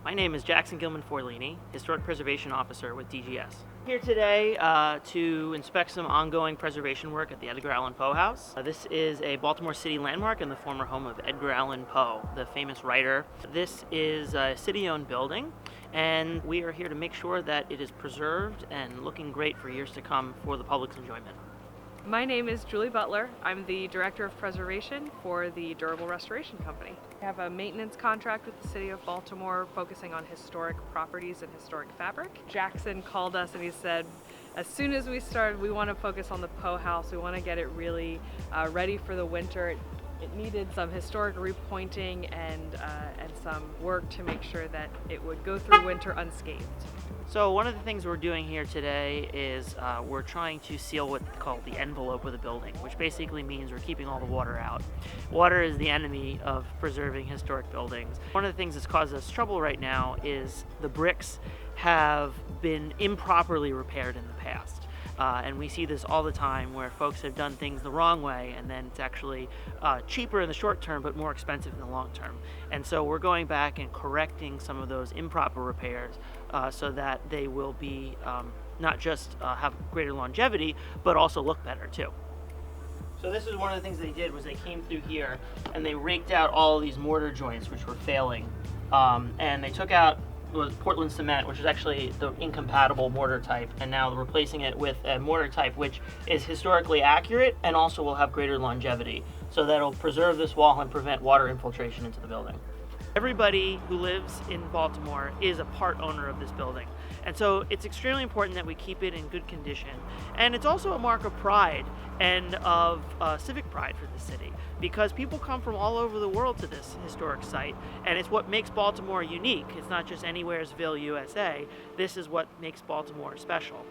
My name is Jackson Gilman Forlini, Historic Preservation Officer with DGS. Here today to inspect some ongoing preservation work at the Edgar Allen Poe House. This is a Baltimore City landmark and the former home of Edgar Allen Poe, the famous writer. This is a city-owned building, and we are here to make sure that it is preserved and looking great for years to come for the public's enjoyment. My name is Julie Butler. I'm the Director of Preservation for the Durable Restoration Company. I have a maintenance contract with the City of Baltimore focusing on historic properties and historic fabric. Jackson called us and he said, as soon as we started, we want to focus on the Poe House. We want to get it really ready for the winter. It needed some historic repointing and some work to make sure that it would go through winter unscathed. So one of the things we're doing here today is we're trying to seal what's called the envelope of the building, which basically means we're keeping all the water out. Water is the enemy of preserving historic buildings. One of the things that's caused us trouble right now is the bricks have been improperly repaired in the past. And we see this all the time where folks have done things the wrong way, and then it's actually cheaper in the short term but more expensive in the long term. And so we're going back and correcting some of those improper repairs so that they will be not just have greater longevity but also look better too. So this is one of the things they did, was they came through here and they raked out all of these mortar joints which were failing, and they took out was Portland cement, which is actually the incompatible mortar type, and now replacing it with a mortar type which is historically accurate and also will have greater longevity, so that'll preserve this wall and prevent water infiltration into the building. Everybody who lives in Baltimore is a part owner of this building, and so it's extremely important that we keep it in good condition. And it's also a mark of pride and of civic pride for the city, because people come from all over the world to this historic site, and it's what makes Baltimore unique. It's not just Anywheresville, USA. This is what makes Baltimore special.